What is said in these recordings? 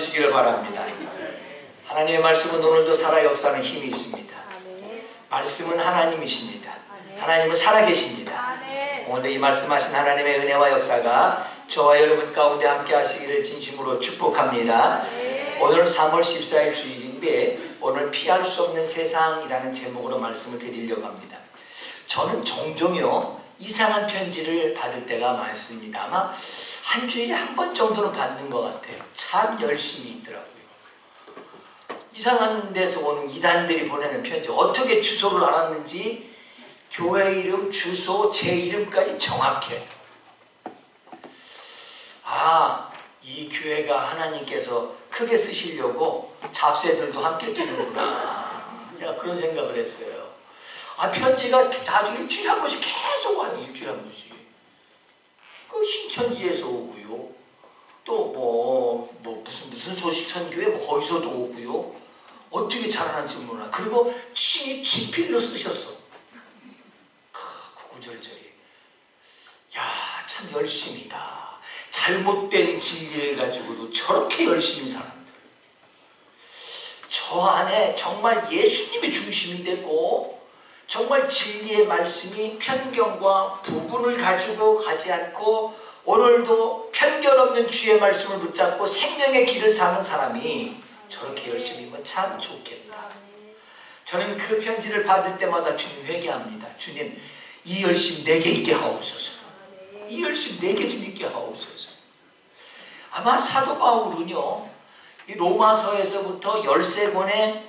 되시기를 바랍니다. 하나님의 말씀은 오늘도 살아 역사하는 힘이 있습니다. 말씀은 하나님이십니다. 하나님은 살아계십니다. 오늘도 이 말씀하신 하나님의 은혜와 역사가 저와 여러분 가운데 함께 하시기를 진심으로 축복합니다. 오늘은 3월 14일 주일인데 오늘 피할 수 없는 세상이라는 제목으로 말씀을 드리려고 합니다. 저는 종종요 이상한 편지를 받을 때가 많습니다. 아마 한 주일에 한 번 정도는 받는 것 같아요. 참 열심히 있더라고요. 이상한 데서 오는 이단들이 보내는 편지, 어떻게 주소를 알았는지 교회 이름, 주소, 제 이름까지 정확해. 아, 이 교회가 하나님께서 크게 쓰시려고 잡새들도 함께 뛰는구나. 제가 그런 생각을 했어요. 아, 편지가 아주 일주일에 한 번씩 계속 와요. 일주일에 한 번씩. 그 신천지에서 오고요. 또 무슨 소식 선교회 거기서도 오고요. 어떻게 자라난지 몰라. 그리고 친히 친필로 쓰셨어. 구구절절히. 야, 참 열심이다. 잘못된 진리를 가지고도 저렇게 열심히 사람들. 저 안에 정말 예수님이 중심이 되고 정말 진리의 말씀이 편견과 부분을 가지고 가지 않고 오늘도 편견 없는 주의 말씀을 붙잡고 생명의 길을 사는 사람이 저렇게 열심히면 참 좋겠다. 저는 그 편지를 받을 때마다 주님 회개합니다. 주님, 이 열심 내게 있게 하옵소서. 이 열심 내게 좀 있게 하옵소서. 아마 사도 바울은요, 이 로마서에서부터 13권의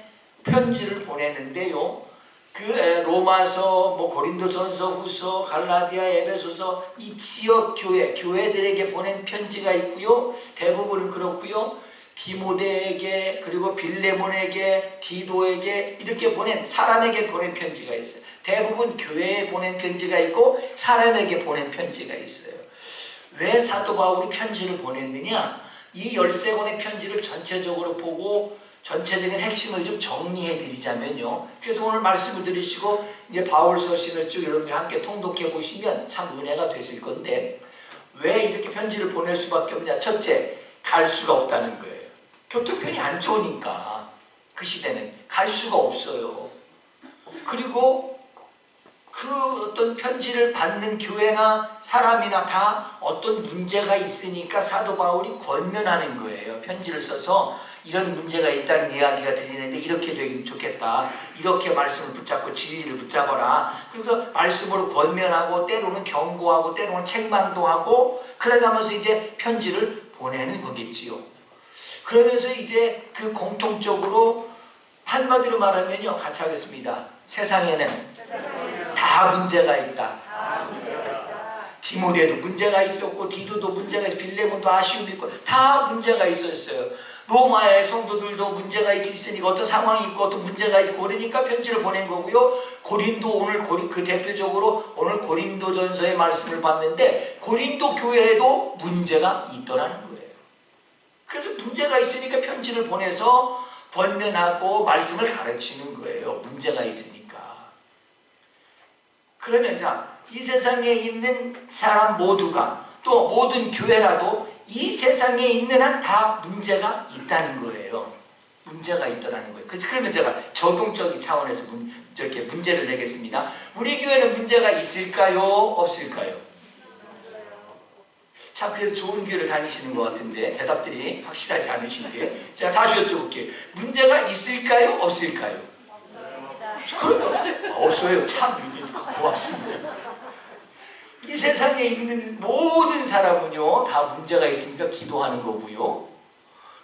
편지를 보내는데요, 그 로마서, 고린도전서, 후서, 갈라디아, 에베소서 이 지역 교회들에게 보낸 편지가 있고요. 대부분은 그렇고요. 디모데에게, 그리고 빌레몬에게, 디도에게 이렇게 보낸, 사람에게 보낸 편지가 있어요. 대부분 교회에 보낸 편지가 있고 사람에게 보낸 편지가 있어요. 왜 사도 바울이 편지를 보냈느냐? 이 13권의 편지를 전체적으로 보고 전체적인 핵심을 좀 정리해 드리자면요. 그래서 오늘 말씀을 들으시고 이제 바울 서신을 쭉 여러분들 함께 통독해 보시면 참 은혜가 되실 건데, 왜 이렇게 편지를 보낼 수밖에 없냐? 첫째, 갈 수가 없다는 거예요. 교통편이 안 좋으니까 그 시대는 갈 수가 없어요. 그리고 그 어떤 편지를 받는 교회나 사람이나 다 어떤 문제가 있으니까 사도 바울이 권면하는 거예요. 편지를 써서 이런 문제가 있다는 이야기가 들리는데 이렇게 되면 좋겠다. 이렇게 말씀을 붙잡고 진리를 붙잡아라. 그래서 말씀으로 권면하고 때로는 경고하고 때로는 책망도 하고 그래가면서 이제 편지를 보내는 거겠지요. 그러면서 이제 그 공통적으로 한마디로 말하면요. 같이 하겠습니다. 세상에는 다 문제가 있다. 디모데도 문제가 있었고 디도도 문제가 있었고 빌레몬도 아쉬움이 있고 다 문제가 있었어요. 로마의 성도들도 문제가 있으니까 어떤 상황이 있고 어떤 문제가 있고 그러니까 편지를 보낸 거고요. 고린도 오늘 그 대표적으로 오늘 고린도전서의 말씀을 봤는데 고린도 교회에도 문제가 있더라는 거예요. 그래서 문제가 있으니까 편지를 보내서 권면하고 말씀을 가르치는 거예요. 문제가 있으니까. 그러면 이 세상에 있는 사람 모두가 또 모든 교회라도 이 세상에 있는 한 다 문제가 있다는 거예요. 문제가 있더라는 거예요. 그러면 제가 적용적인 차원에서 이렇게 문제를 내겠습니다. 우리 교회는 문제가 있을까요? 없을까요? 자, 그래도 좋은 교회를 다니시는 것 같은데 대답들이 확실하지 않으신데 제가 다시 여쭤볼게요. 문제가 있을까요? 없을까요? 그러면 없어요. 참 고맙습니다. 이 세상에 있는 모든 사람은요 다 문제가 있으니까 기도하는 거고요.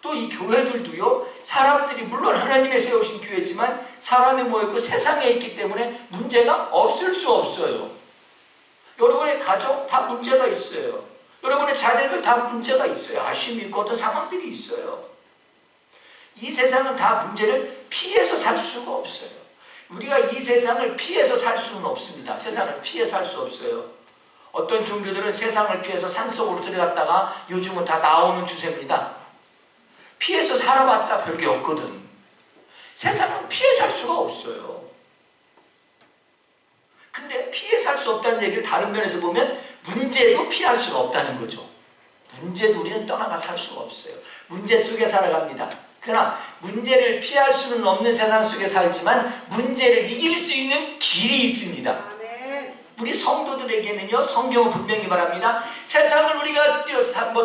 또 이 교회들도요 사람들이 물론 하나님의 세우신 교회지만 사람이 모였고 세상에 있기 때문에 문제가 없을 수 없어요. 여러분의 가족 다 문제가 있어요. 여러분의 자녀들 다 문제가 있어요. 아쉬움이 있고 어떤 상황들이 있어요. 이 세상은 다 문제를 피해서 살 수가 없어요. 우리가 이 세상을 피해서 살 수는 없습니다. 세상을 피해 살 수 없어요. 어떤 종교들은 세상을 피해서 산속으로 들어갔다가 요즘은 다 나오는 추세입니다. 피해서 살아봤자 별게 없거든. 세상은 피해 살 수가 없어요. 근데 피해 살 수 없다는 얘기를 다른 면에서 보면 문제도 피할 수가 없다는 거죠. 문제도 우리는 떠나가 살 수가 없어요. 문제 속에 살아갑니다. 그러나 문제를 피할 수는 없는 세상 속에 살지만 문제를 이길 수 있는 길이 있습니다. 우리 성도들에게는요, 성경은 분명히 말합니다. 세상을 우리가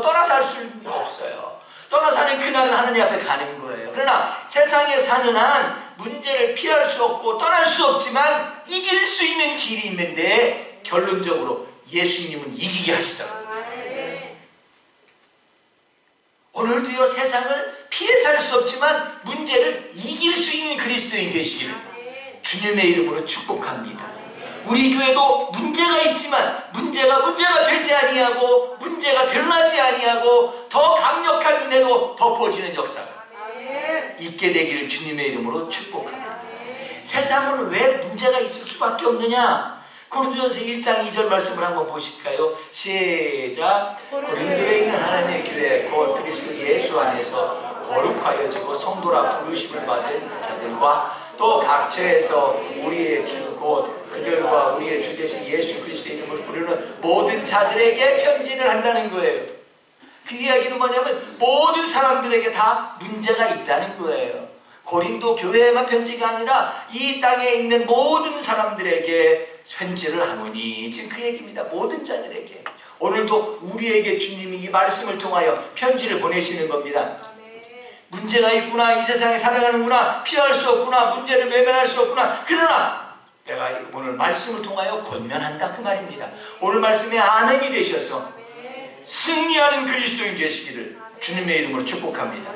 떠나 살 수는 없어요. 떠나 사는 그날은 하나님 앞에 가는 거예요. 그러나 세상에 사는 한 문제를 피할 수 없고 떠날 수 없지만 이길 수 있는 길이 있는데 결론적으로 예수님은 이기게 하시더라고요. 오늘도요, 세상을 피해 살 수 없지만 문제를 이길 수 있는 그리스도인 되시기를 주님의 이름으로 축복합니다. 우리 교회도 문제가 있지만 문제가 되지 아니하고 문제가 드러나지 아니하고 더 강력한 은혜로 덮어지는 역사가 있게 되기를 주님의 이름으로 축복합니다. 세상은 왜 문제가 있을 수밖에 없느냐? 고린도전서 1장 2절 말씀을 한번 보실까요? 시작. 고린도에 있는 하나님의 교회 곧 그리스도 예수 안에서 거룩하여지고 성도라 부르심을 받은 자들과 또 각처에서 우리의 주 곧 그들과 우리의 주 되신 예수 그리스도의 이름을 부르는 모든 자들에게 편지를 한다는 거예요. 그 이야기는 뭐냐면 모든 사람들에게 다 문제가 있다는 거예요. 고린도 교회에만 편지가 아니라 이 땅에 있는 모든 사람들에게 편지를 하노니, 지금 그 얘기입니다. 모든 자들에게. 오늘도 우리에게 주님이 이 말씀을 통하여 편지를 보내시는 겁니다. 문제가 있구나, 이 세상에 살아가는구나, 피할 수 없구나, 문제를 외면할 수 없구나. 그러나 내가 오늘 말씀을 통하여 권면한다, 그 말입니다. 오늘 말씀에 안음이 되셔서 승리하는 그리스도인 되시기를 주님의 이름으로 축복합니다.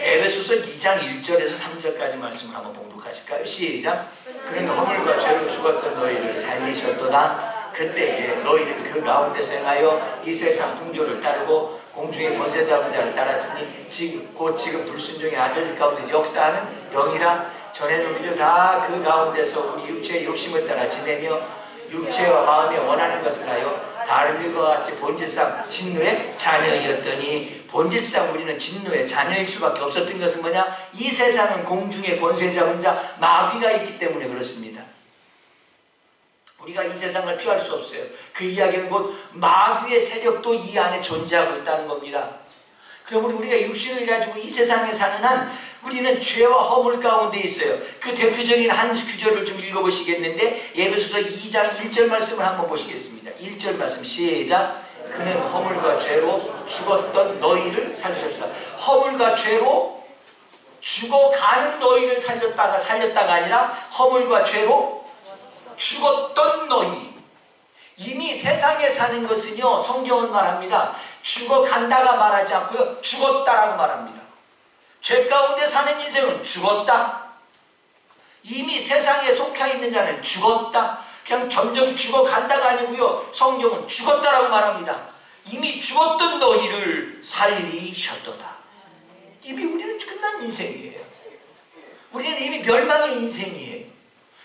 에베소서 2장 1절에서 3절까지 말씀을 한번 봉독하실까요? 시작. 그는 허물과 죄로 죽었던 너희를 살리셨도다. 그때에 너희는 그 가운데서 행하여 이 세상 풍조를 따르고 공중의 권세 잡은 자를 따랐으니 지금 불순종의 아들 가운데 역사하는 영이라. 전에는 우리도 다 그 가운데서 우리 육체의 욕심을 따라 지내며 육체와 마음이 원하는 것을 하여 다른 일과 같이 본질상 진노의 자녀이었더니, 본질상 우리는 진노의 자녀일 수밖에 없었던 것은 뭐냐? 이 세상은 공중의 권세 잡은 자 마귀가 있기 때문에 그렇습니다. 우리가 이 세상을 피할 수 없어요. 그 이야기는 곧 마귀의 세력도 이 안에 존재하고 있다는 겁니다. 그러므로 우리가 육신을 가지고 이 세상에 사는 한 우리는 죄와 허물 가운데 있어요. 그 대표적인 한 구절을 좀 읽어보시겠는데, 에베소서 2장 1절 말씀을 한번 보시겠습니다. 1절 말씀 시작. 그는 허물과 죄로 죽었던 너희를 살리셨다. 허물과 죄로 죽어가는 너희를 살렸다가 아니라 허물과 죄로 죽었던 너희. 이미 세상에 사는 것은요, 성경은 말합니다. 죽어간다가 말하지 않고요, 죽었다라고 말합니다. 죄 가운데 사는 인생은 죽었다. 이미 세상에 속해 있는 자는 죽었다. 그냥 점점 죽어간다가 아니고요, 성경은 죽었다라고 말합니다. 이미 죽었던 너희를 살리셨도다. 이미 우리는 끝난 인생이에요. 우리는 이미 멸망의 인생이에요.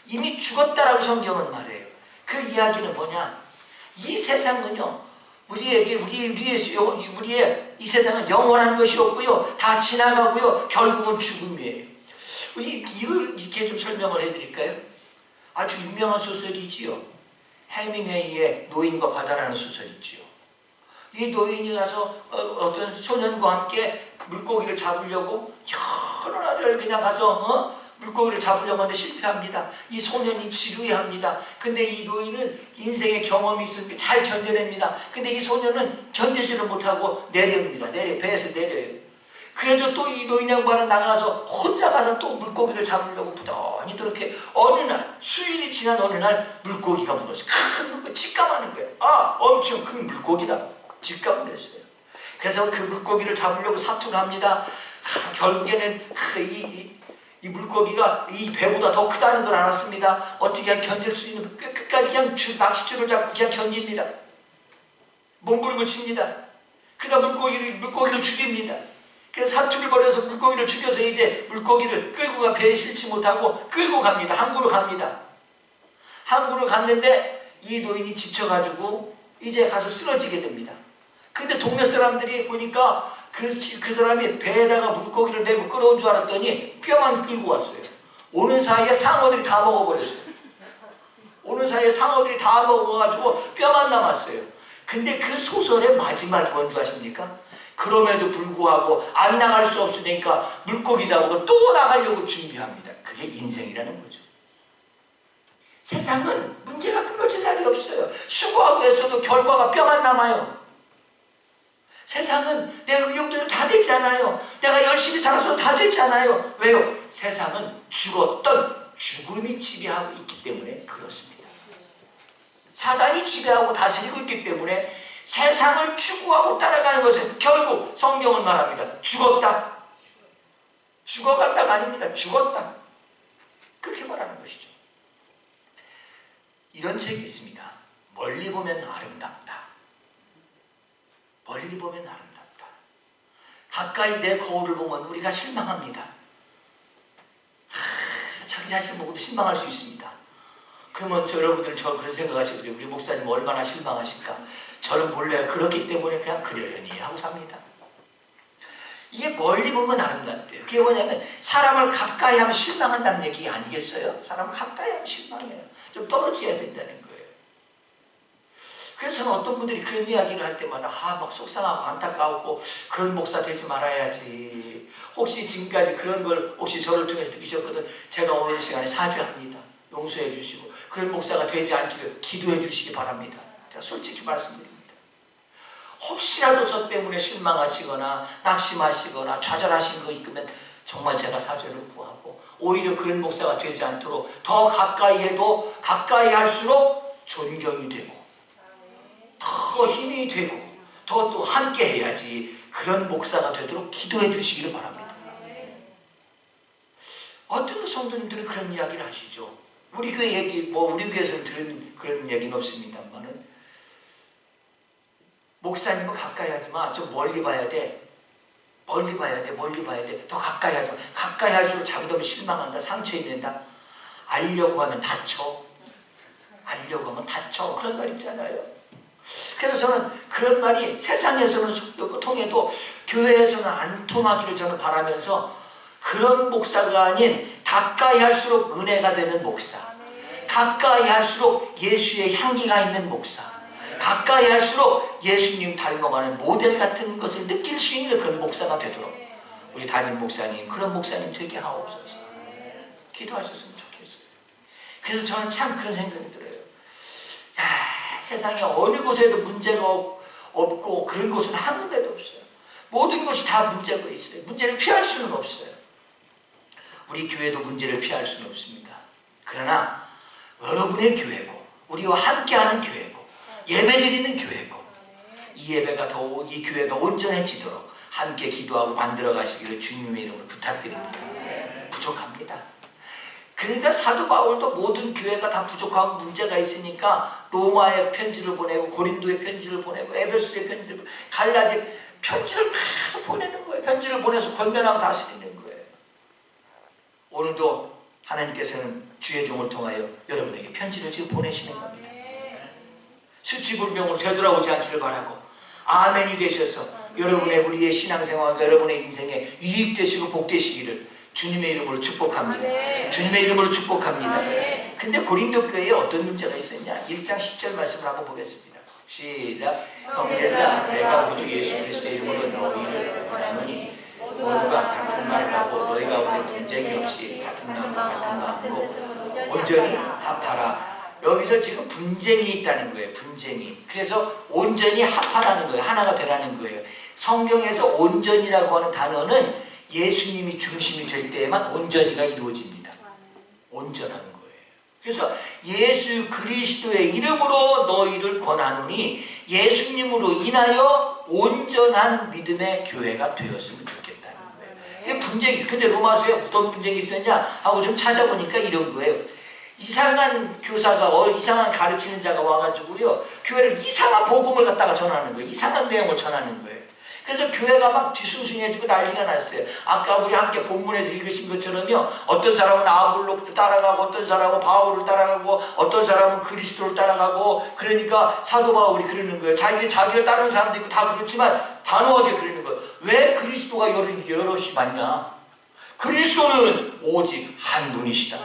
이미 죽었다라고 성경은 말해요. 그 이야기는 뭐냐? 이 세상은요, 우리의 이 세상은 영원한 것이 없고요, 다 지나가고요, 결국은 죽음이에요. 이걸 이렇게 좀 설명을 해드릴까요? 아주 유명한 소설이지요. 해밍웨이의 노인과 바다라는 소설이지요. 이 노인이 가서 어떤 소년과 함께 물고기를 잡으려고 여러 날을 그냥 가서 물고기를 잡으려고 하는데 실패합니다. 이 소년이 지루해합니다. 근데 이 노인은 인생의 경험이 있으니까 잘 견뎌냅니다. 근데 이 소년은 견디지를 못하고 내려옵니다. 배에서 내려요. 그래도 또 이 노인 양반은 나가서 혼자 가서 또 물고기를 잡으려고 부단히 그렇게 어느 날, 수일이 지난 어느 날 물고기가 묻었어요. 큰 물고기, 직감하는 거예요. 엄청 큰 물고기다. 직감을 했어요. 그래서 그 물고기를 잡으려고 사투를 합니다. 결국에는 이 물고기가 이 배보다 더 크다는 걸 알았습니다. 어떻게 견딜 수 있는, 끝까지 그냥 낚싯줄을 잡고 그냥 견딥니다. 몸부림을 칩니다. 그러다 물고기를 죽입니다. 그래서 사투를 벌여서 물고기를 죽여서 이제 물고기를 끌고 배에 실지 못하고 끌고 갑니다. 항구로 갑니다. 항구로 갔는데 이 노인이 지쳐가지고 이제 가서 쓰러지게 됩니다. 근데 동네 사람들이 보니까 그 사람이 배에다가 물고기를 메고 끌어온 줄 알았더니 뼈만 끌고 왔어요. 오는 사이에 상어들이 다 먹어버렸어요. 오는 사이에 상어들이 다 먹어가지고 뼈만 남았어요. 근데 그 소설의 마지막이 뭔지 아십니까? 그럼에도 불구하고 안 나갈 수 없으니까 물고기 잡고 또 나가려고 준비합니다. 그게 인생이라는 거죠. 세상은 문제가 끊어질 날이 없어요. 수고하고 해서도 결과가 뼈만 남아요. 세상은 내 의욕대로 다 되지 않아요. 내가 열심히 살아서도 다 되지 않아요. 왜요? 세상은 죽었던 죽음이 지배하고 있기 때문에 그렇습니다. 사단이 지배하고 다스리고 있기 때문에 세상을 추구하고 따라가는 것은 결국 성경은 말합니다. 죽었다. 죽어간다가 아닙니다. 죽었다. 그렇게 말하는 것이죠. 이런 책이 있습니다. 멀리 보면 아름답다. 멀리 보면 아름답다. 가까이 내 거울을 보면 우리가 실망합니다. 자기 자신 보고도 실망할 수 있습니다. 그러면 여러분들은 그런 생각하시거든요. 우리 목사님 얼마나 실망하실까. 저는 몰래 그렇기 때문에 그냥 그러려니 하고 삽니다. 이게 멀리 보면 아름답대요. 그게 뭐냐면 사람을 가까이 하면 실망한다는 얘기 아니겠어요? 사람을 가까이 하면 실망해요. 좀 떨어져야 된다는 거예요. 그래서 저는 어떤 분들이 그런 이야기를 할 때마다 막 속상하고 안타까웠고 그런 목사 되지 말아야지. 혹시 지금까지 그런 걸 혹시 저를 통해서 느끼셨거든. 제가 오늘 시간에 사죄합니다. 용서해 주시고 그런 목사가 되지 않기를 기도해 주시기 바랍니다. 제가 솔직히 말씀드립니다. 혹시라도 저 때문에 실망하시거나 낙심하시거나 좌절하신 거 있으면 정말 제가 사죄를 구하고 오히려 그런 목사가 되지 않도록 더 가까이 해도 가까이 할수록 존경이 되고 더 힘이 되고 더 또 함께 해야지 그런 목사가 되도록 기도해 주시기를 바랍니다. 어떤 성도님들은 그런 이야기를 하시죠. 우리 교회 얘기, 우리 교회에서 들은 그런 얘기는 없습니다만은 목사님은 가까이 하지 마. 좀 멀리 봐야 돼. 멀리 봐야 돼. 멀리 봐야 돼. 더 가까이 하지 마. 가까이 할수록 자기도 실망한다. 상처 입는다. 알려고 하면 다쳐. 알려고 하면 다쳐. 그런 말 있잖아요. 그래서 저는 그런 말이 세상에서는 통해도 교회에서는 안 통하기를 저는 바라면서 그런 목사가 아닌 가까이 할수록 은혜가 되는 목사, 가까이 할수록 예수의 향기가 있는 목사, 가까이 할수록 예수님 닮아가는 모델 같은 것을 느낄 수 있는 그런 목사가 되도록 우리 담임 목사님, 그런 목사님 되게 하옵소서. 기도하셨으면 좋겠어요. 그래서 저는 참 그런 생각이 들어요. 세상에 어느 곳에도 문제가 없고 그런 곳은 한 군데도 없어요. 모든 것이 다 문제가 있어요. 문제를 피할 수는 없어요. 우리 교회도 문제를 피할 수는 없습니다. 그러나 여러분의 교회고 우리와 함께하는 교회고 예배드리는 교회고 이 예배가 이 교회가 온전해지도록 함께 기도하고 만들어 가시기를 주님의 이름으로 부탁드립니다. 부족합니다. 그러니까 사도 바울도 모든 교회가 다 부족하고 문제가 있으니까 로마에 편지를 보내고 고린도에 편지를 보내고 에베소에 편지를 보내고 갈라디아에 편지를 계속 보내는 거예요. 편지를 보내서 권면하고 다스리는 거예요. 오늘도 하나님께서는 주의 종을 통하여 여러분에게 편지를 지금 보내시는 겁니다. 수치불명으로 되돌아오지 않기를 바라고 아멘이 되셔서 여러분의 우리의 신앙생활과 여러분의 인생에 유익되시고 복되시기를 주님의 이름으로 축복합니다. 주님의 이름으로 축복합니다. 근데 고린도 교회에 어떤 문제가 있었냐? 1장 10절 말씀을 한번 보겠습니다. 시작. 형제들아 내가 오직 예수 그리스도의 이름으로 너희를 권하노니 모두가 같은 말을 하고 너희 가운데 분쟁이 없이 같은 마음으로 온전히 합하라. 여기서 지금 분쟁이 있다는 거예요. 분쟁이. 그래서 온전히 합하라는 거예요. 하나가 되라는 거예요. 성경에서 온전이라고 하는 단어는 예수님이 중심이 될 때에만 온전히가 이루어집니다. 온전한 거예요. 그래서 예수 그리스도의 이름으로 너희를 권하노니 예수님으로 인하여 온전한 믿음의 교회가 되었으면 좋겠다는 거예요. 이게 분쟁이. 근데 로마서에 어떤 분쟁이 있었냐 하고 좀 찾아보니까 이런 거예요. 이상한 교사가 이상한 가르치는 자가 와가지고요 교회를 이상한 복음을 갖다가 전하는 거예요. 이상한 내용을 전하는 거예요. 그래서 교회가 막 뒤숭숭해지고 난리가 났어요. 아까 우리 함께 본문에서 읽으신 것처럼요 어떤 사람은 아볼로를 따라가고 어떤 사람은 바울을 따라가고 어떤 사람은 그리스도를 따라가고 그러니까 사도 바울이 그러는 거예요. 자기를 따르는 사람도 있고 다 그렇지만 단호하게 그러는 거예요. 왜 그리스도가 여럿이 많냐? 그리스도는 오직 한 분이시다.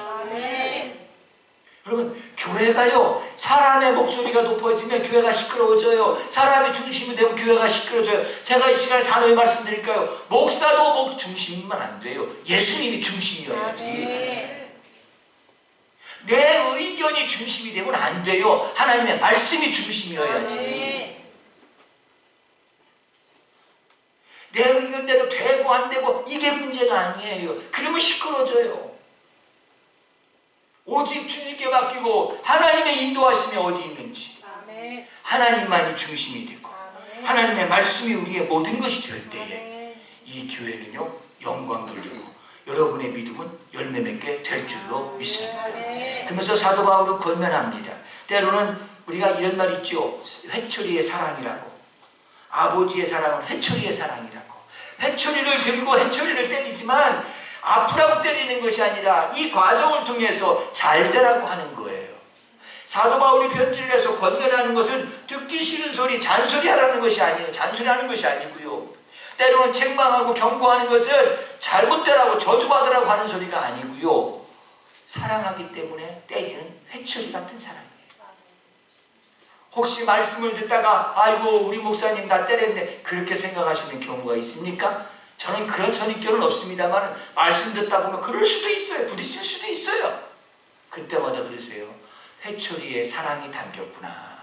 여러분, 교회가요, 사람의 목소리가 높아지면 교회가 시끄러워져요. 사람이 중심이 되면 교회가 시끄러워져요. 제가 이 시간에 단호히 말씀드릴까요? 목사도 목 중심이면 안 돼요. 예수님이 중심이어야지. 내 의견이 중심이 되면 안 돼요. 하나님의 말씀이 중심이어야지. 내 의견대로 되고 안 되고 이게 문제가 아니에요. 그러면 시끄러워져요. 오직 주님께 맡기고 하나님의 인도하심이 어디 있는지, 하나님만이 중심이 되고 하나님의 말씀이 우리의 모든 것이 될 때에 이 교회는요, 영광 돌리고 여러분의 믿음은 열매 맺게 될 줄로 믿습니다. 그러면서 사도 바울은 권면합니다. 때로는 우리가 이런 말 있죠. 회초리의 사랑이라고. 아버지의 사랑은 회초리의 사랑이라고. 회초리를 들고 회초리를 때리지만 아프라고 때리는 것이 아니라 이 과정을 통해서 잘 되라고 하는 거예요. 사도 바울이 편지를 해서 권면하는 것은 듣기 싫은 소리, 잔소리하라는 것이 아니에요. 잔소리하는 것이 아니고요. 때로는 책망하고 경고하는 것은 잘못되라고 저주받으라고 하는 소리가 아니고요. 사랑하기 때문에 때리는 회초리 같은 사랑이에요. 혹시 말씀을 듣다가 아이고 우리 목사님 다 때렸네 그렇게 생각하시는 경우가 있습니까? 저는 그런 선입견은 없습니다만 말씀 듣다 보면 그럴 수도 있어요. 부딪힐 수도 있어요. 그때마다 그러세요. 회초리에 사랑이 담겼구나.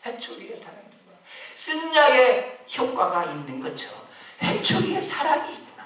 회초리에 사랑이 담겼구나. 쓴 약에 효과가 있는 것처럼 회초리에 사랑이 있구나.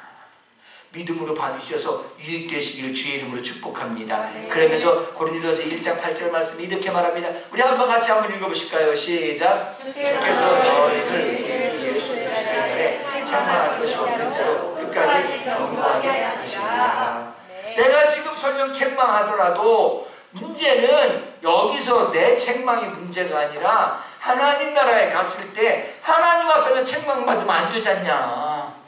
믿음으로 받으셔서 유익되시기를 주의 이름으로 축복합니다. 그러면서 고린도서 1장 8절 말씀이 이렇게 말합니다. 우리 한번 같이 한번 읽어보실까요? 시작. 주께서 너희를 예수 그리스도의 참아할 것이 없는 자로 끝까지 경고하게 하시리라. 내가 지금 설령 책망하더라도 문제는 여기서 내 책망이 문제가 아니라 하나님 나라에 갔을 때 하나님 앞에서 책망받으면 안 되지 않냐.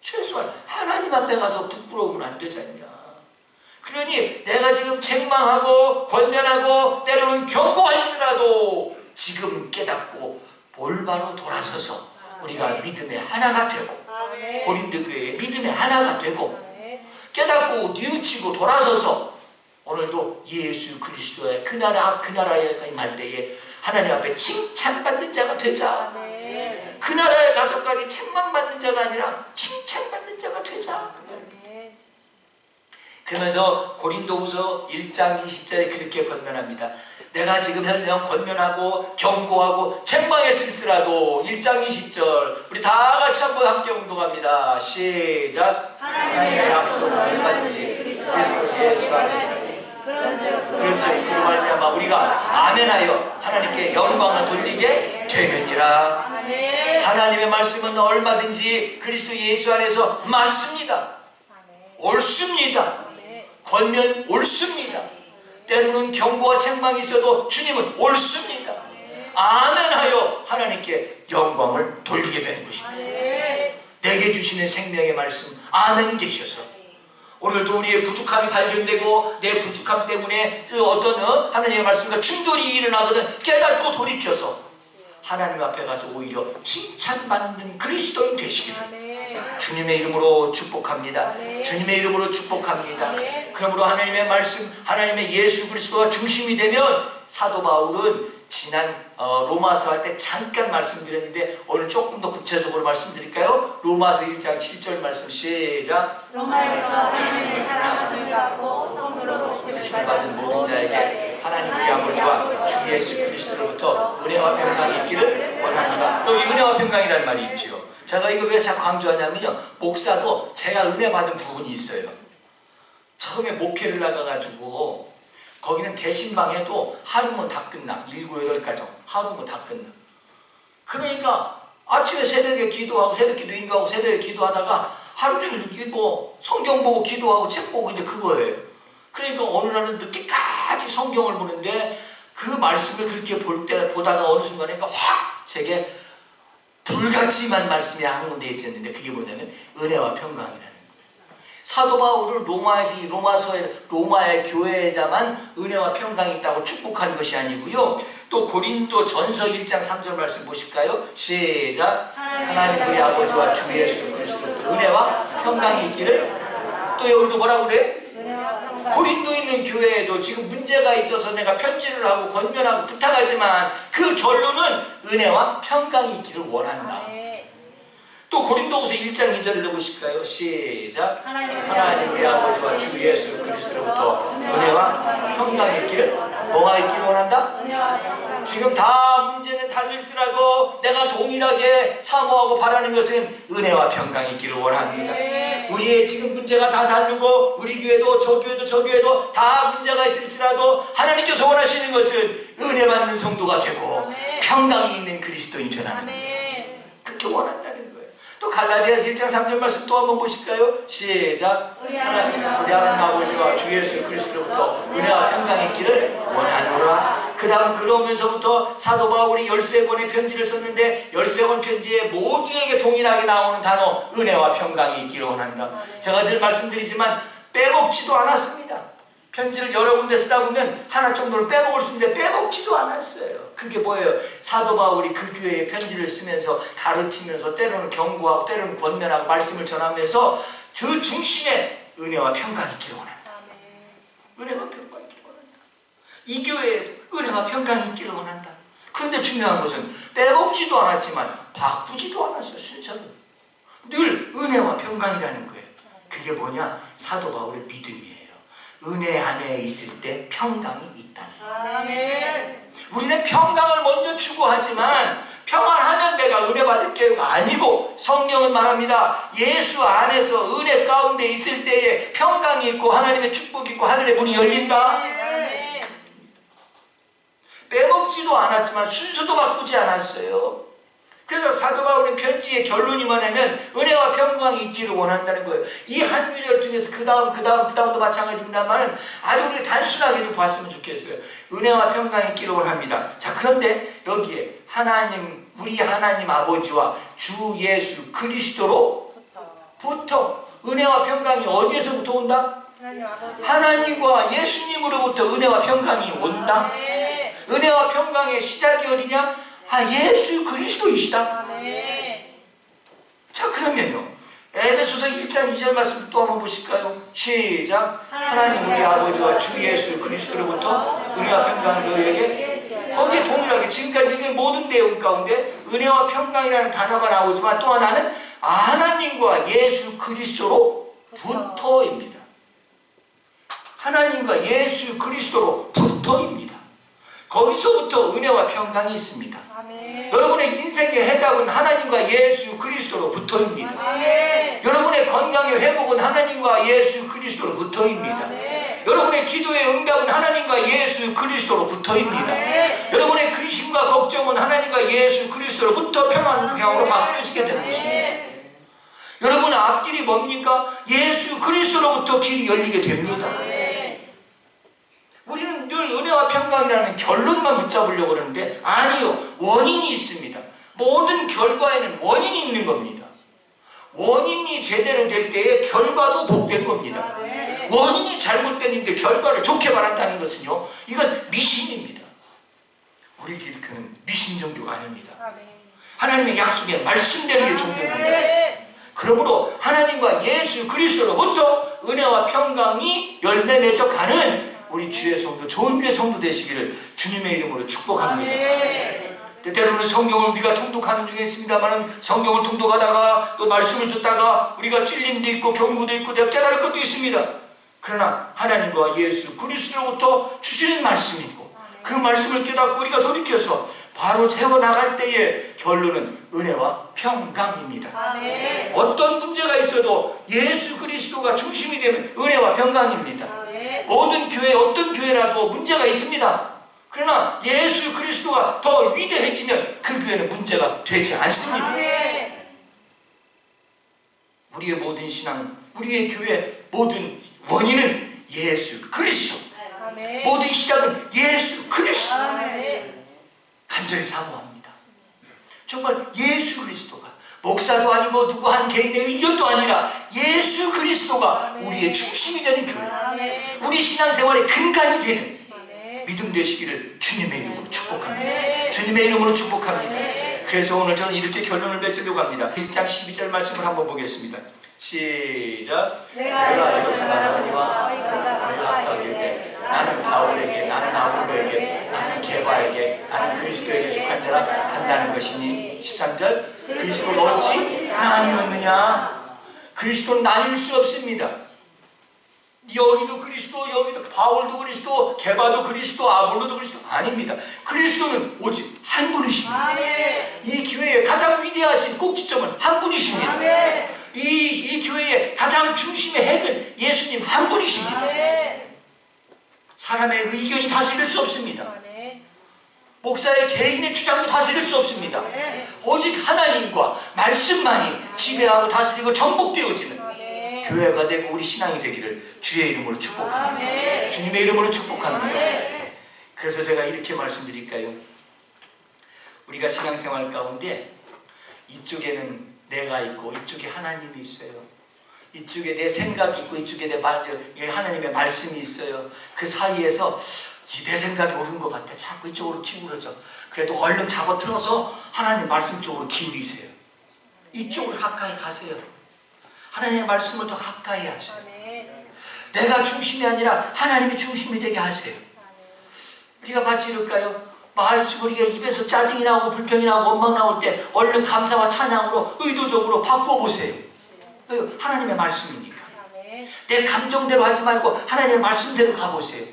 최소한 하나님 앞에 가서 부끄러우면 안 되지 않냐. 그러니 내가 지금 책망하고 권면하고 때로는 경고할지라도 지금 깨닫고 볼바로 돌아서서 우리가 믿음의 하나가 되고 고린도 교회의 믿음의 하나가 되고 깨닫고 뉘우치고 돌아서서 오늘도 예수 그리스도의 그 나라에 임할 때에 하나님 앞에 칭찬받는 자가 되자. 그 나라에 가서까지 책망받는 자가 아니라 칭찬받는 자가 되자. 그러면서 고린도후서 1장 20절에 그렇게 권면합니다. 내가 지금 현령 권면하고 경고하고 책망했을지라도 1장 20절 우리 다 같이 한번 함께 운동합니다. 시작. 하나님의 약속을 얼마든지 그리스도 예수 안에서 그런즉 그로 말미암아 우리가 아멘하여 하나님께 영광을 돌리게 되느니라. 하나님의 말씀은 얼마든지 그리스도 예수 안에서 맞습니다. 옳습니다. 권면 옳습니다. 때로는 경고와 책망이 있어도 주님은 옳습니다. 아멘하여 하나님께 영광을 돌리게 되는 것입니다. 내게 주시는 생명의 말씀 아멘 계셔서 오늘도 우리의 부족함이 발견되고 내 부족함 때문에 그 어떤 하나님의 말씀과 충돌이 일어나거든 깨닫고 돌이켜서 하나님 앞에 가서 오히려 칭찬받는 그리스도인 되시기를 주님의 이름으로 축복합니다. 주님의 이름으로 축복합니다. 그러므로 하나님의 말씀, 하나님의 예수 그리스도가 중심이 되면 사도 바울은 지난 로마서 할 때 잠깐 말씀드렸는데 오늘 조금 더 구체적으로 말씀드릴까요? 로마서 1장 7절 말씀 시작. 로마에서 하나님의 사랑하심을 받고 성도로 부르심을 받은 모든 자에게 하나님 우리 아버지와 주 예수 그리스도로부터 은혜와 평강이 있기를 원합니다. 여기 은혜와 평강이라는 말이 있죠. 제가 이거 왜 자꾸 강조하냐면요. 목사도 제가 은혜 받은 부분이 있어요. 처음에 목회를 나가가지고 거기는 대신방해도 하루면 다 끝나. 7, 8가정 하루면 다 끝나. 그러니까 아침에 새벽에 기도하고 새벽 기도 인도하고 새벽에 기도하다가 하루 종일 뭐 성경 보고 기도하고 책 보고 이제 그거예요. 그러니까 어느 날은 늦게까지 성경을 보는데 그 말씀을 그렇게 보다가 어느 순간에 확 제게 불같이만 말씀이 한군데 있었는데 그게 뭐냐면 은혜와 평강이라는 거예요. 사도 바울은 로마의 교회에다만 은혜와 평강이 있다고 축복한 것이 아니고요. 또 고린도 전서 1장 3절 말씀 보실까요? 시작. 하나님 우리 아버지와 주 예수 그리스도 은혜와 평강이 있기를. 또 여기도 뭐라고 그래? 고린도 있는 교회에도 지금 문제가 있어서 내가 편지를 하고 권면하고 부탁하지만 그 결론은 은혜와 평강이 있기를 원한다. 또 고린도후서 1장 2절을 보실까요? 시작. 하나님 우리 아버지와 주 예수 그리스도로부터 은혜와 평강이 있기를, 뭐가 있기를 원한다? 지금 다 문제는 달릴지라도 내가 동일하게 사모하고 바라는 것은 은혜와 평강이 있기를 원합니다. 우리의 지금 문제가 다 다르고 우리 교회도 저 교회도 저 교회도 다 문제가 있을지라도 하나님께서 원하시는 것은 은혜 받는 성도가 되고 평강이 있는 그리스도인 전하는, 그렇게 원한다는 거예요. 또 갈라디아서 1장 3절 말씀 또 한번 보실까요? 시작. 우리 하나님 아버지와 주 예수 그리스도로부터 은혜와 평강이 있기를 원하노라. 그 다음 그러면서부터 사도 바울이 13권의 편지를 썼는데 13권 편지에 모두에게 동일하게 나오는 단어 은혜와 평강이 있기를 원한다. 제가 늘 말씀드리지만 빼먹지도 않았습니다. 편지를 여러 군데 쓰다 보면 하나 정도를 빼먹을 수 있는데 빼먹지도 않았어요. 그게 뭐예요? 사도 바울이 그 교회에 편지를 쓰면서 가르치면서 때로는 경고하고 때로는 권면하고 말씀을 전하면서 그 중심에 은혜와 평강이 있기를 원한다. 은혜와 평강이 있기를 원한다. 이 교회에 은혜와 평강이 있기를 원한다. 그런데 중요한 것은 빼먹지도 않았지만 바꾸지도 않았어요. 순서를 늘 은혜와 평강이라는 거예요. 그게 뭐냐? 사도 바울의 믿음이에요. 은혜 안에 있을 때 평강이 있다는 거예요. 우리는 평강을 먼저 추구하지만 평안하면 내가 은혜 받을 게가 아니고, 성경은 말합니다. 예수 안에서 은혜 가운데 있을 때에 평강이 있고 하나님의 축복이 있고 하늘의 문이 열린다. 빼먹지도 않았지만 순서도 바꾸지 않았어요. 그래서 사도 바울의 편지의 결론이 뭐냐면 은혜와 평강이 있기를 원한다는 거예요. 이 한 구절 중에서 그 다음도 마찬가지입니다만 아주 우리가 단순하게 좀 봤으면 좋겠어요. 은혜와 평강이 있기를 원합니다. 자, 그런데 여기에 우리 하나님 아버지와 주 예수 그리스도로부터 은혜와 평강이 어디에서부터 온다? 하나님과 예수님으로부터 은혜와 평강이 온다. 은혜와 평강의 시작이 어디냐? 예수 그리스도이시다. 자, 그러면요, 에베소서 1장 2절 말씀 또 한번 보실까요? 시작. 하나님 우리 아버지와 주 예수 그리스도로부터 은혜와 평강이 너희에게, 거기에 동일하게 지금까지 읽은 모든 내용 가운데 은혜와 평강이라는 단어가 나오지만 또 하나는 하나님과 예수 그리스도로부터입니다. 하나님과 예수 그리스도로부터입니다. 거기서부터 은혜와 평강이 있습니다. 여러분의 인생의 해답은 하나님과 예수 그리스도로부터입니다. 여러분의 건강의 회복은 하나님과 예수 그리스도로부터입니다. 여러분의 기도의 응답은 하나님과 예수 그리스도로부터입니다. 여러분의 근심과 걱정은 하나님과 예수 그리스도로부터 평안으로 바뀌어지게 되는 것입니다. 여러분의 앞길이 뭡니까? 예수 그리스도로부터 길이 열리게 됩니다. 우리는 늘 은혜와 평강이라는 결론만 붙잡으려고 그러는데 아니요, 원인이 있습니다. 모든 결과에는 원인이 있는 겁니다. 원인이 제대로 될 때에 결과도 복된 겁니다. 원인이 잘못됐는데 결과를 좋게 바란다는 것은요, 이건 미신입니다. 우리 기독교는 미신 종교가 아닙니다. 하나님의 약속에 말씀대로 의 종교입니다. 그러므로 하나님과 예수 그리스도로부터 은혜와 평강이 열매 맺어가는 우리 주의 성도, 좋은 주의 성도 되시기를 주님의 이름으로 축복합니다. 때때로는 성경을 우리가 통독하는 중에 있습니다만 성경을 통독하다가 또 말씀을 듣다가 우리가 찔림도 있고 경고도 있고 내가 깨달을 것도 있습니다. 그러나 하나님과 예수 그리스도로부터 주시는 말씀이 있고 그 말씀을 깨닫고 우리가 돌이켜서 바로 세워나갈 때의 결론은 은혜와 평강입니다. 어떤 문제가 있어도 예수 그리스도가 중심이 되면 은혜와 평강입니다. 모든 교회, 어떤 교회라도 문제가 있습니다. 그러나 예수 그리스도가 더 위대해지면 그 교회는 문제가 되지 않습니다. 우리의 모든 신앙, 우리의 교회 모든 원인은 예수 그리스도. 모든 시작은 예수 그리스도. 간절히 사모합니다. 정말 예수 그리스도가 목사도 아니고 누구 한 개인의 의견도 아니라 예수 그리스도가 우리의 중심이 되는 교회, 우리 신앙생활의 근간이 되는 믿음 되시기를 주님의 이름으로 축복합니다. 주님의 이름으로 축복합니다. 그래서 오늘 저는 이렇게 결론을 맺으려고 합니다. 1장 12절 말씀을 한번 보겠습니다. 시작. 내가 이것을 말하거니와 너희가 각각에게 나는 바울에게, 나는 아볼로에게, 나는 게바에게, 나는 그리스도에게 속한 자라 한다는 것이니. 13절. 그리스도가 어찌 나뉘었느냐? 그리스도는 나뉠 수 없습니다. 여기도 그리스도, 여기도 바울도 그리스도, 게바도 그리스도, 아볼로도 그리스도 아닙니다. 그리스도는 오직 한 분이십니다. 아멘. 이 교회의 가장 위대하신 꼭지점은 한 분이십니다. 아멘. 이 교회의 가장 중심의 핵은 예수님 한 분이십니다. 아멘. 사람의 의견이 다스릴 수 없습니다. 아멘. 목사의 개인의 주장도 다스릴 수 없습니다. 아멘. 오직 하나님과 말씀만이 지배하고 다스리고 정복되어지는 아멘. 교회가 되고 우리 신앙이 되기를 주의 이름으로 축복합니다. 아멘. 주님의 이름으로 축복합니다. 아멘. 그래서 제가 이렇게 말씀드릴까요? 우리가 신앙생활 가운데 이쪽에는 내가 있고 이쪽에 하나님이 있어요. 이쪽에 내 생각이 있고 이쪽에 하나님의 말씀이 있어요. 그 사이에서 내 생각이 옳은 것 같아. 자꾸 이쪽으로 기울어져. 그래도 얼른 잡아들어서 하나님 말씀 쪽으로 기울이세요. 이쪽으로 가까이 가세요. 하나님의 말씀을 더 가까이 하세요. 아멘. 내가 중심이 아니라 하나님이 중심이 되게 하세요. 우리가 마치 이럴까요? 말씀 우리가 입에서 짜증이 나고 불평이 나고 원망 나올 때 얼른 감사와 찬양으로 의도적으로 바꿔보세요. 하나님의 말씀이니까. 아멘. 내 감정대로 하지 말고 하나님의 말씀대로 가보세요.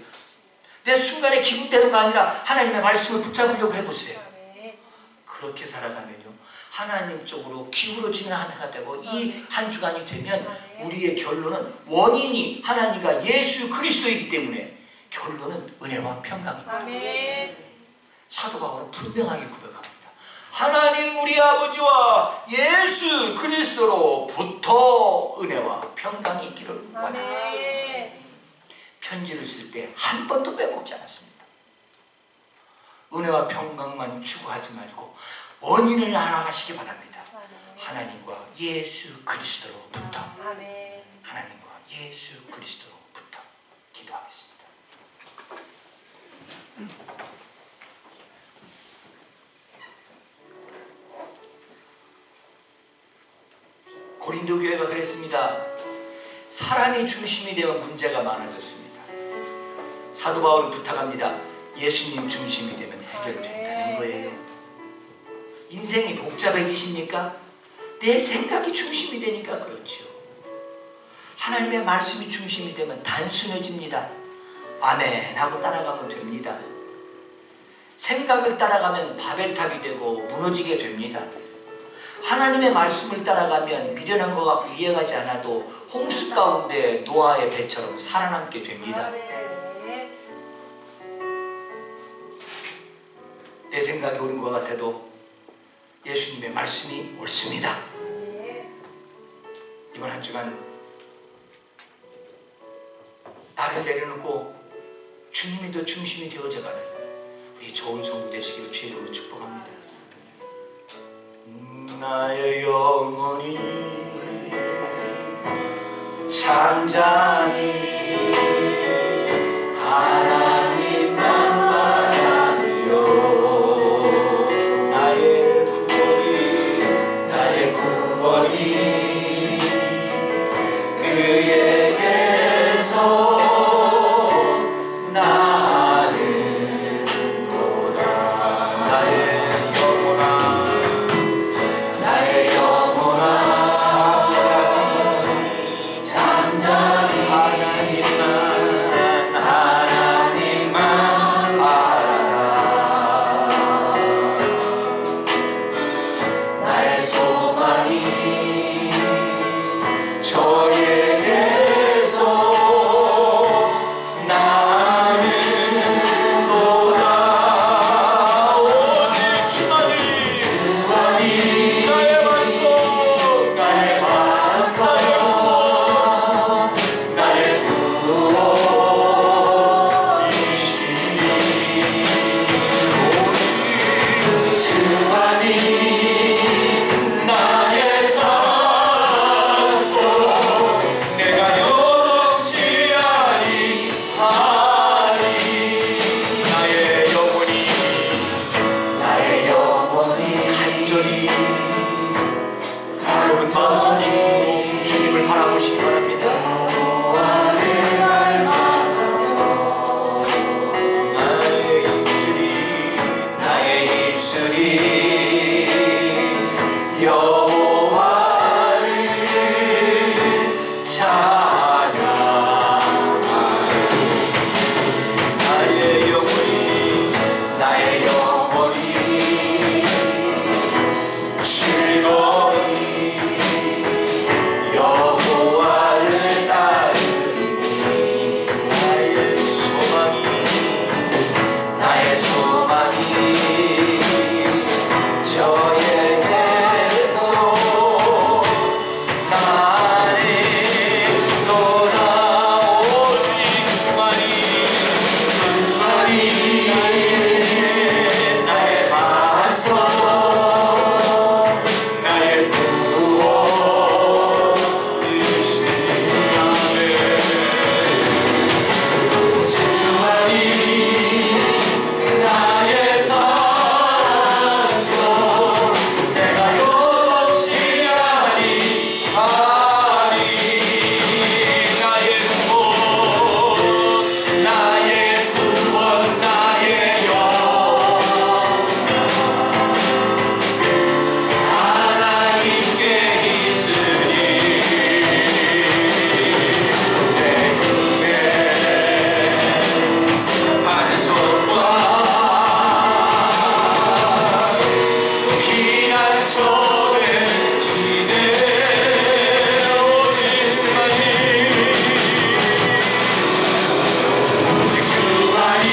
내 순간의 기분대로가 아니라 하나님의 말씀을 붙잡으려고 해보세요. 아멘. 그렇게 살아가면요 하나님 쪽으로 기울어지는 한 해가 되고 이 한 주간이 되면 우리의 결론은 원인이 하나님과 예수 그리스도이기 때문에 결론은 은혜와 평강입니다. 아멘. 사도 바울은 분명하게 고백합니다. 하나님 우리 아버지와 예수 그리스도로부터 은혜와 평강이 있기를 원합니다. 아멘. 편지를 쓸 때 한 번도 빼먹지 않았습니다. 은혜와 평강만 추구하지 말고 원인을 알아가시기 바랍니다. 하나님과 예수 그리스도로부터. 아멘. 하나님과 예수 그리스도로부터 기도하겠습니다. 고린도 교회가 그랬습니다. 사람이 중심이 되면 문제가 많아졌습니다. 사도 바울은 부탁합니다. 예수님 중심이 되면 해결된다는 거예요. 인생이 복잡해지십니까? 내 생각이 중심이 되니까 그렇죠. 하나님의 말씀이 중심이 되면 단순해집니다. 아멘 하고 따라가면 됩니다. 생각을 따라가면 바벨탑이 되고 무너지게 됩니다. 하나님의 말씀을 따라가면 미련한 것 같고 이해가지 않아도 홍수 가운데 노아의 배처럼 살아남게 됩니다. 내 생각이 옳은 것 같아도 예수님의 말씀이 옳습니다. 이번 한 주간 나를 내려놓고 주님이 더 중심이 되어져가는 우리 좋은 성도 되시기를 주의 이름으로 축복합니다. 나의 영혼이 잠잠히 하나님만 바라며 나의 구원이 그에게서 나의 삶 여호와를 찬양하리. 나의 영혼이 나의 영혼이 즐거이 여호와를 따르니 나의 소망이 저에게서 나를 돌아오직 주만이 나의 반석 나의 구원 되시나네. 주만이 나의 산소 내가 요동치 아니하리. 나의 구원 나의 구원 나의 영원 하나님께 있으니 내 꿈에 반석과 피난처에 지내 오직 주만이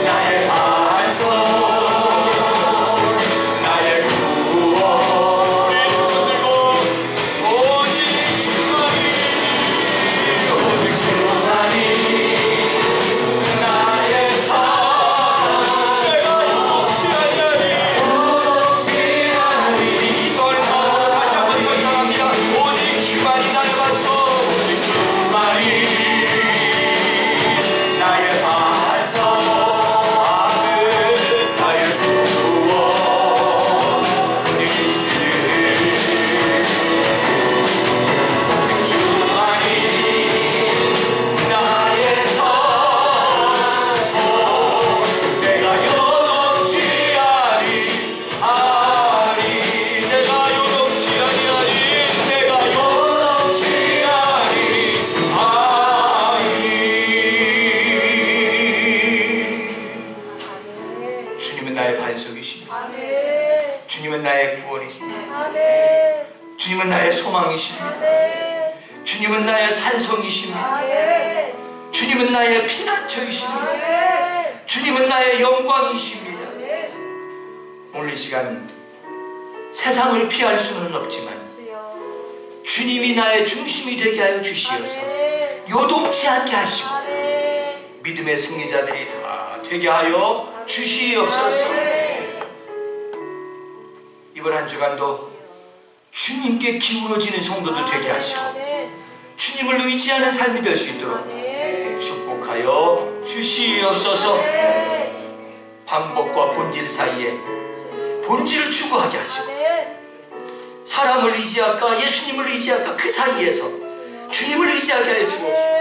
나의 반석 나의 구원. 우리 두손 들고 오직 주만이 나의 산 내가 요동치 아니하리. 이걸 다시 한번 결단합니다. 오직 주만이 나의 반석 오직 주만이 나의 반석 나의 구원 되시니 오직 주만이 나의 산소 내가 요동치 아니하리. 내가 요동치 아니하리. 내가 요동치 아니하리. 주님은 나의 반석이십니다. 아멘. 주님은 나의 구원이십니다. 아멘. 주님은 나의 소망이십니다. 아멘. 주님은 나의 산성이십니다. 아멘. 주님은 나의 피난처이십니다. 아멘. 주님은 나의 영광이십니다. 아멘. 오늘 이 시간 세상을 피할 수는 없지만 주님이 나의 중심이 되게 하여 주시어서 아멘. 요동치 않게 하시고 아멘. 믿음의 승리자들이 다 되게 하여 주시옵소서. 아멘. 이번 한 주간도 주님께 기울어지는 성도들 되게 하시고 아멘. 주님을 의지하는 삶이 될 수 있도록 아멘. 축복하여 주시옵소서. 아멘. 방법과 본질 사이에 본질을 추구하게 하시고 아멘. 사람을 의지할까 예수님을 의지할까 그 사이에서 주님을 의지하게 하여 주옵소서.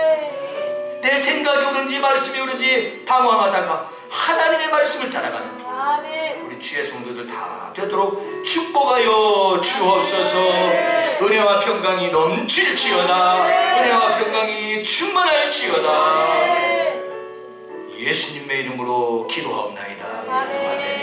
내 생각이 옳은지 말씀이 옳은지 방황하다가 하나님의 말씀을 따라가는 아멘. 우리 주의 성도들 다 되도록 축복하여 주옵소서. 은혜와 평강이 넘칠지어다. 은혜와 평강이 충만할지어다. 예수님의 이름으로 기도하옵나이다. 아멘.